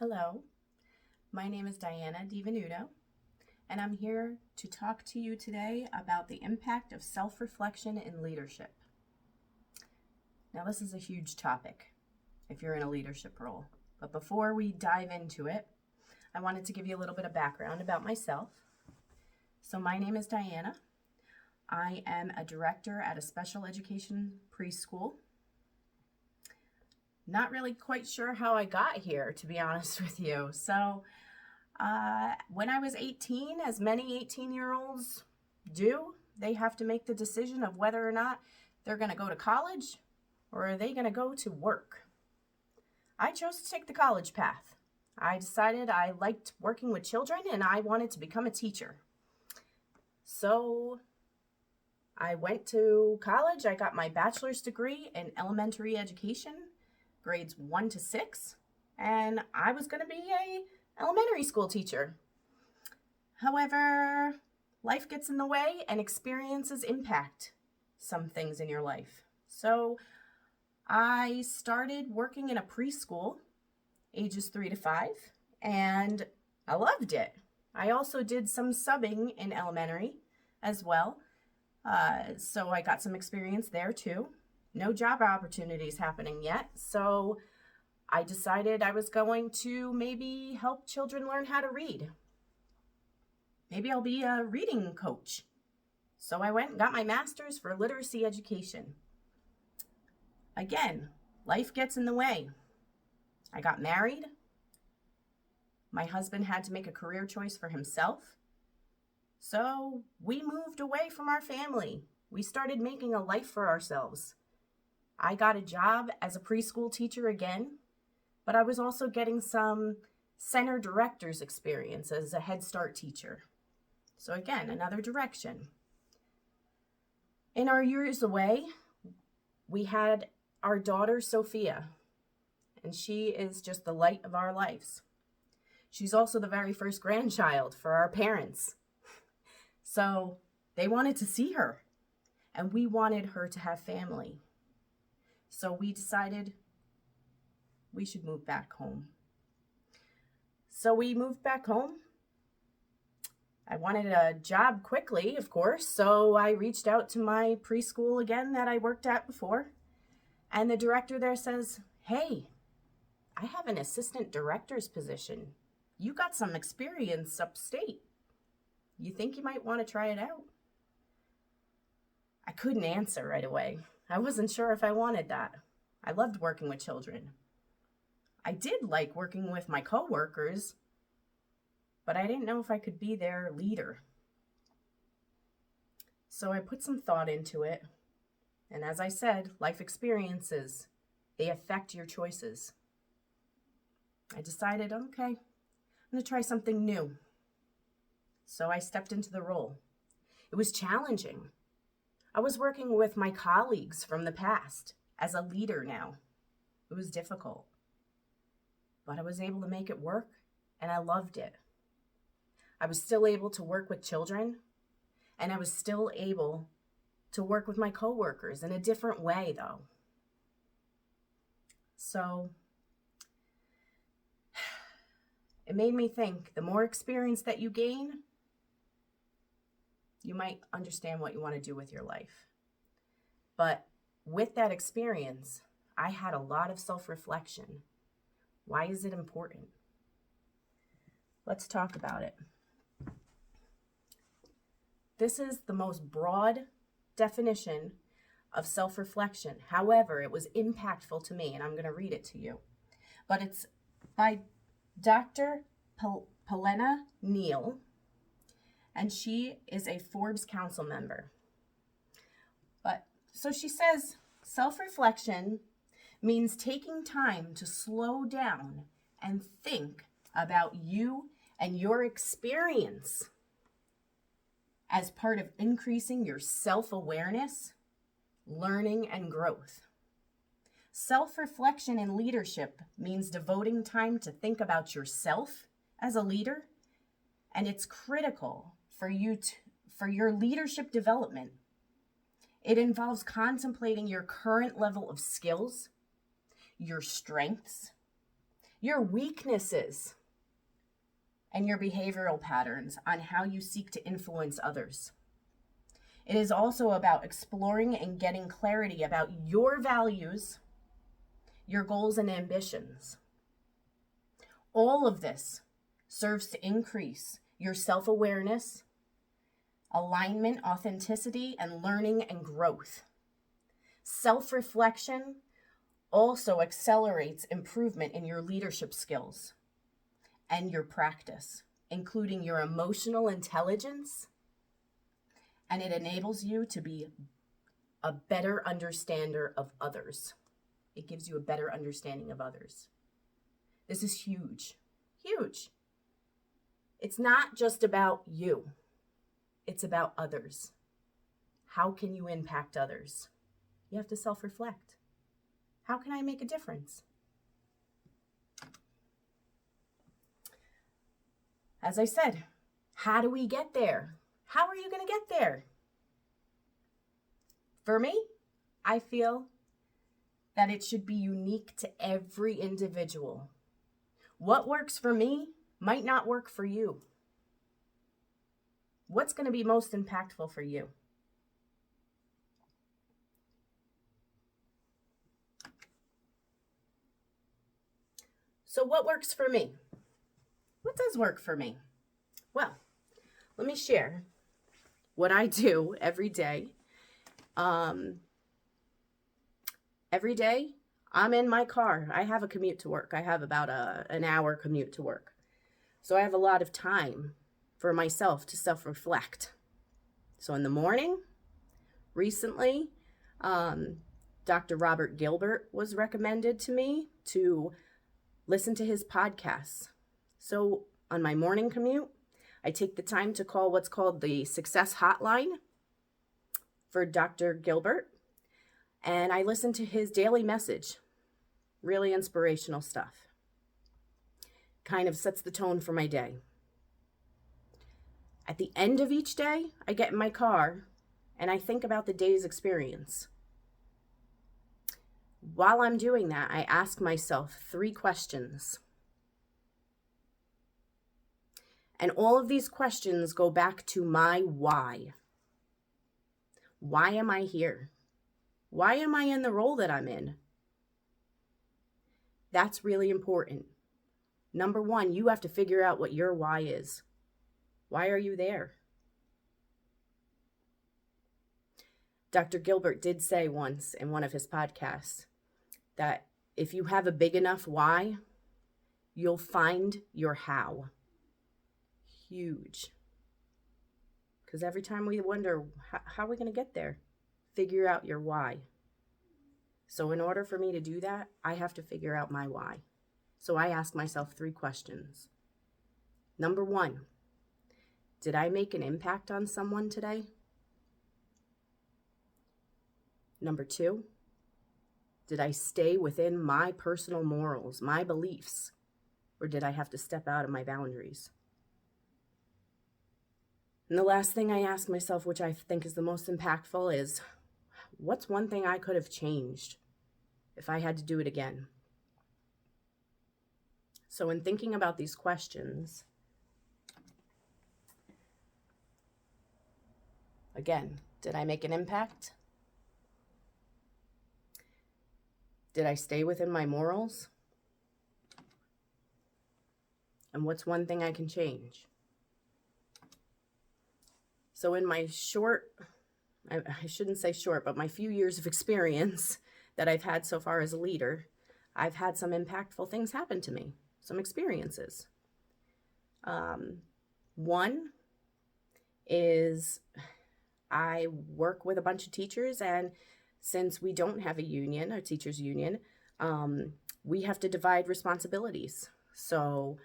Hello, my name is Diana DiVenuto, and I'm here to talk to you today about the impact of self-reflection in leadership. Now, this is a huge topic if you're in a leadership role, but before we dive into it, I wanted to give you a little bit of background about myself. So my name is Diana. I am a director at a special education preschool. Not really quite sure how I got here, to be honest with you. So when I was 18, as many 18-year-olds do, they have to make the decision of whether or not they're going to go to college or are they going to go to work. I chose to take the college path. I decided I liked working with children and I wanted to become a teacher. So I went to college. I got my bachelor's degree in elementary education, grades 1 to 6, and I was going to be a elementary school teacher. However, life gets in the way and experiences impact some things in your life. So I started working in a preschool, ages 3 to 5, and I loved it. I also did some subbing in elementary as well. So I got some experience there too. No job opportunities happening yet. So I decided I was going to maybe help children learn how to read. Maybe I'll be a reading coach. So I went and got my master's for literacy education. Again, life gets in the way. I got married. My husband had to make a career choice for himself. So we moved away from our family. We started making a life for ourselves. I got a job as a preschool teacher again, but I was also getting some center director's experience as a Head Start teacher. So again, another direction. In our years away, we had our daughter, Sophia, and she is just the light of our lives. She's also the very first grandchild for our parents. So they wanted to see her, and we wanted her to have family. So we decided we should move back home. So we moved back home. I wanted a job quickly, of course, so I reached out to my preschool again that I worked at before. And the director there says, "Hey, I have an assistant director's position. You got some experience upstate. You think you might want to try it out?" I couldn't answer right away. I wasn't sure if I wanted that. I loved working with children. I did like working with my coworkers, but I didn't know if I could be their leader. So I put some thought into it. And as I said, life experiences, they affect your choices. I decided, okay, I'm going to try something new. So I stepped into the role. It was challenging. I was working with my colleagues from the past as a leader now. It was difficult, but I was able to make it work, and I loved it. I was still able to work with children, and I was still able to work with my coworkers in a different way, though. So it made me think, the more experience that you gain, you might understand what you want to do with your life. But with that experience, I had a lot of self-reflection. Why is it important? Let's talk about it. This is the most broad definition of self-reflection. However, it was impactful to me, and I'm going to read it to you. But it's by Dr. Palena Neal, and she is a Forbes Council member. So she says, self-reflection means taking time to slow down and think about you and your experience as part of increasing your self-awareness, learning, and growth. Self-reflection in leadership means devoting time to think about yourself as a leader, and it's critical for your leadership development. It involves contemplating your current level of skills, your strengths, your weaknesses, and your behavioral patterns on how you seek to influence others. It is also about exploring and getting clarity about your values, your goals, and ambitions. All of this serves to increase your self-awareness, alignment, authenticity, and learning and growth. Self-reflection also accelerates improvement in your leadership skills and your practice, including your emotional intelligence, and it enables you to be a better understander of others. It gives you a better understanding of others. This is huge, huge. It's not just about you. It's about others. How can you impact others? You have to self-reflect. How can I make a difference? As I said, how do we get there? How are you going to get there? For me, I feel that it should be unique to every individual. What works for me might not work for you. What's going to be most impactful for you? So what works for me? What does work for me? Well, let me share what I do every day. Every day, I'm in my car. I have a commute to work. I have about an hour commute to work. So I have a lot of time for myself to self-reflect. So in the morning, recently, Dr. Robert Gilbert was recommended to me to listen to his podcasts. So on my morning commute, I take the time to call what's called the Success Hotline for Dr. Gilbert, and I listen to his daily message. Really inspirational stuff. Kind of sets the tone for my day. At the end of each day, I get in my car and I think about the day's experience. While I'm doing that, I ask myself 3 questions. And all of these questions go back to my why. Why am I here? Why am I in the role that I'm in? That's really important. Number 1, you have to figure out what your why is. Why are you there? Dr. Gilbert did say once in one of his podcasts that if you have a big enough why, you'll find your how. Huge. Because every time we wonder, how are we going to get there? Figure out your why. So in order for me to do that, I have to figure out my why. So I ask myself 3 questions. Number 1, did I make an impact on someone today? Number 2, did I stay within my personal morals, my beliefs, or did I have to step out of my boundaries? And the last thing I ask myself, which I think is the most impactful, is what's one thing I could have changed if I had to do it again? So in thinking about these questions, again, did I make an impact? Did I stay within my morals? And what's one thing I can change? So in my I shouldn't say short, but my few years of experience that I've had so far as a leader, I've had some impactful things happen to me, some experiences. One is I work with a bunch of teachers, and since we don't have a union, a teachers union, we have to divide responsibilities. So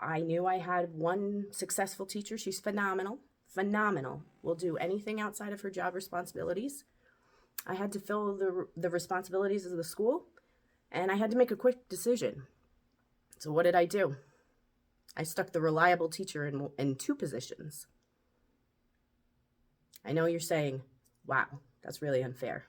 I knew I had one successful teacher. She's phenomenal, will do anything outside of her job responsibilities. I had to fill the responsibilities of the school, and I had to make a quick decision. So what did I do? I stuck the reliable teacher in 2 positions. I know you're saying, wow, that's really unfair.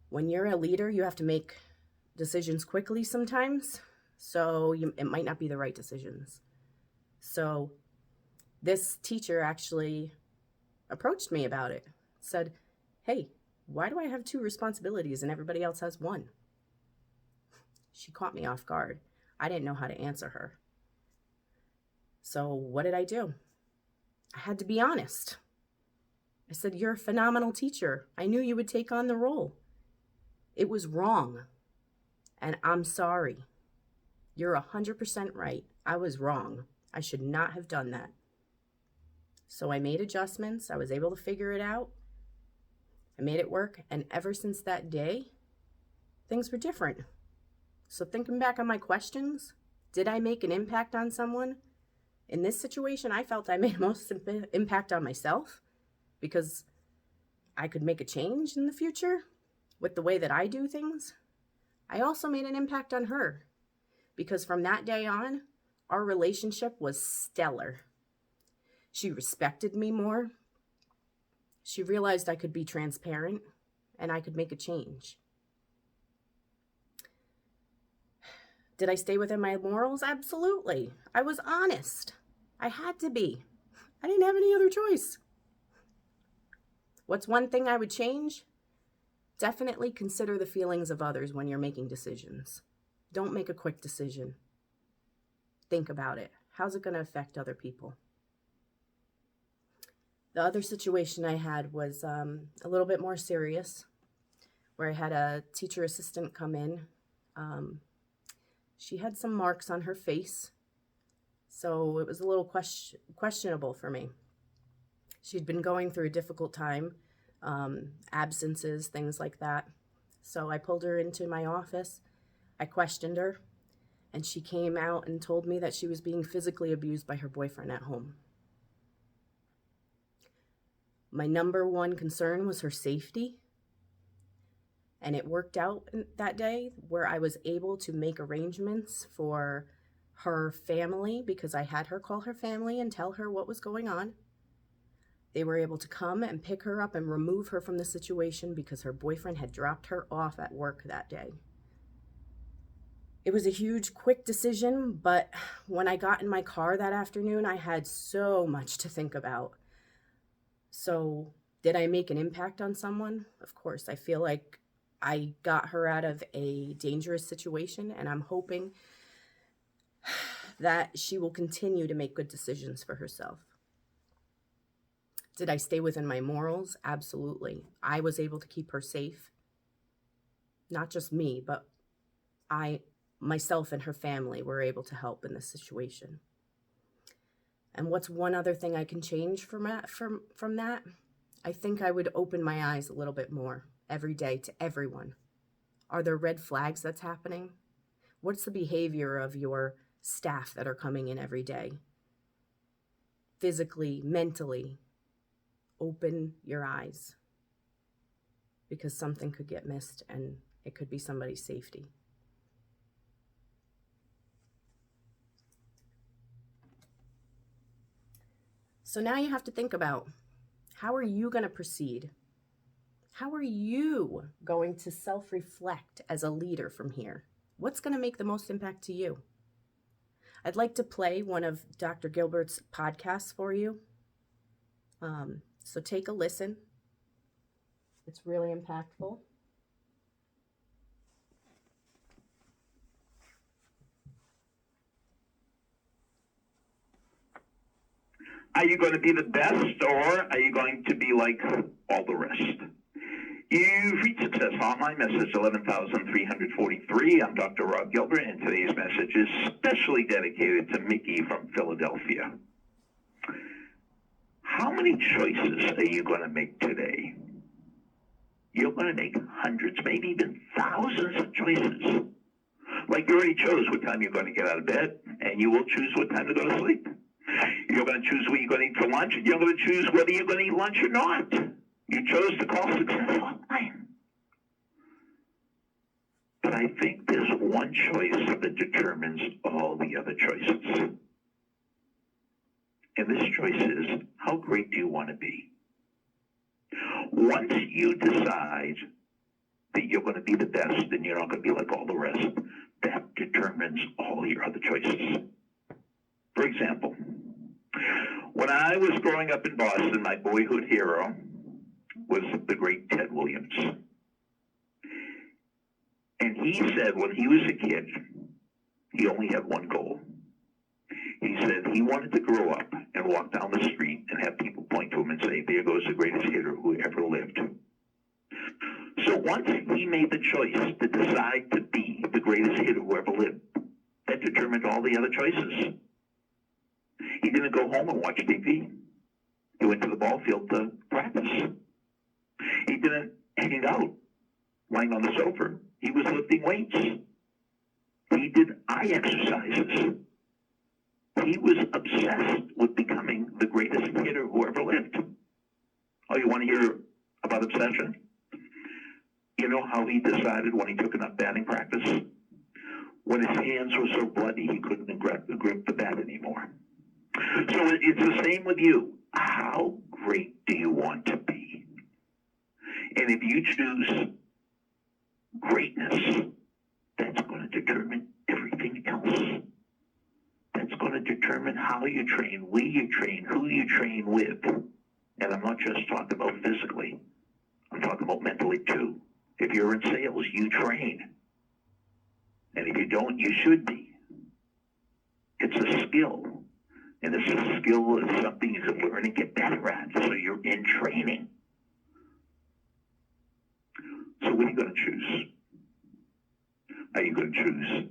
When you're a leader, you have to make decisions quickly sometimes. So it might not be the right decisions. So this teacher actually approached me about it, said, hey, why do I have 2 responsibilities and everybody else has 1? She caught me off guard. I didn't know how to answer her. So what did I do? I had to be honest. I said, you're a phenomenal teacher. I knew you would take on the role. It was wrong. And I'm sorry. You're 100% right. I was wrong. I should not have done that. So I made adjustments. I was able to figure it out. I made it work. And ever since that day, things were different. So thinking back on my questions, did I make an impact on someone? In this situation, I felt I made most impact on myself because I could make a change in the future with the way that I do things. I also made an impact on her because from that day on, our relationship was stellar. She respected me more. She realized I could be transparent and I could make a change. Did I stay within my morals? Absolutely. I was honest. I had to be. I didn't have any other choice. What's one thing I would change? Definitely consider the feelings of others when you're making decisions. Don't make a quick decision. Think about it. How's it going to affect other people? The other situation I had was a little bit more serious, where I had a teacher assistant come in. She had some marks on her face, so it was a little questionable for me. She'd been going through a difficult time, absences, things like that. So I pulled her into my office. I questioned her, and she came out and told me that she was being physically abused by her boyfriend at home. My number one concern was her safety. And it worked out that day where I was able to make arrangements for her family because I had her call her family and tell her what was going on. They were able to come and pick her up and remove her from the situation because her boyfriend had dropped her off at work that day. It was a huge, quick decision, but when I got in my car that afternoon, I had so much to think about. So, did I make an impact on someone? Of course. I feel like I got her out of a dangerous situation, and I'm hoping that she will continue to make good decisions for herself. Did I stay within my morals? Absolutely. I was able to keep her safe. Not just me, but myself and her family were able to help in this situation. And what's one other thing I can change from that? I think I would open my eyes a little bit more every day to everyone. Are there red flags that's happening? What's the behavior of your staff that are coming in every day? Physically, mentally, open your eyes because something could get missed and it could be somebody's safety. So now you have to think about, how are you going to proceed? How are you going to self-reflect as a leader from here? What's going to make the most impact to you? I'd like to play one of Dr. Gilbert's podcasts for you. So take a listen. It's really impactful. Are you going to be the best, or are you going to be like all the rest? You've reached Success Online, message 11,343. I'm Dr. Rob Gilbert, and today's message is specially dedicated to Mickey from Philadelphia. How many choices are you going to make today? You're going to make hundreds, maybe even thousands of choices. Like you already chose what time you're going to get out of bed, and you will choose what time to go to sleep. You're going to choose what you're going to eat for lunch, and you're going to choose whether you're going to eat lunch or not. You chose to call Success Online. But I think there's one choice that determines all the other choices. And this choice is, how great do you want to be? Once you decide that you're going to be the best and you're not going to be like all the rest, that determines all your other choices. For example, when I was growing up in Boston, my boyhood hero was the great Ted Williams. And he said when he was a kid, he only had one goal. He said he wanted to grow up and walk down the street and have people point to him and say, there goes the greatest hitter who ever lived. So once he made the choice to decide to be the greatest hitter who ever lived, that determined all the other choices. He didn't go home and watch TV. He went to the ball field to practice. He didn't hang out lying on the sofa. He was lifting weights. He did eye exercises. He was obsessed with becoming the greatest hitter who ever lived. Oh, you want to hear about obsession? You know how he decided when he took enough batting practice? When his hands were so bloody, he couldn't grip the bat anymore. So it's the same with you. How great do you want to be? And if you choose greatness, that's going to determine everything else. That's going to determine how you train, where you train, who you train with. And I'm not just talking about physically. I'm talking about mentally too. If you're in sales, you train. And if you don't, you should be. It's a skill. And this skill is something you can learn and get better at. So you're in training. So what are you going to choose? Are you going to choose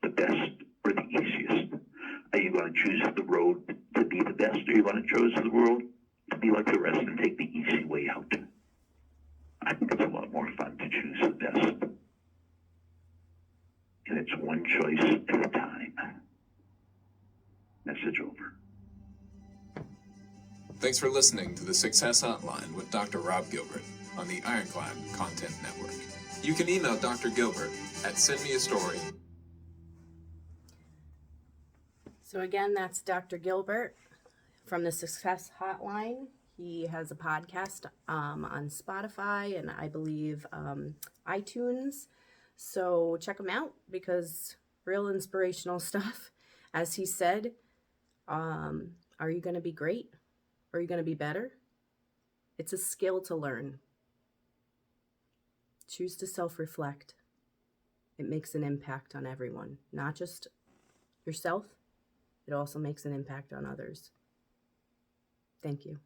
the best or the easiest? Are you going to choose the road to be the best, or are you going to choose the road to be like the rest and take the easy way out? I think it's a lot more fun to choose the best. And it's one choice at a time. Message over. Thanks for listening to the Success Hotline with Dr. Rob Gilbert on the Ironclad Content Network. You can email Dr. Gilbert at sendmeastory. So again, that's Dr. Gilbert from the Success Hotline. He has a podcast on Spotify and I believe iTunes. So check him out because real inspirational stuff. As he said, are you going to be great? Are you going to be better? It's a skill to learn. Choose to self-reflect. It makes an impact on everyone, not just yourself. It also makes an impact on others. Thank you.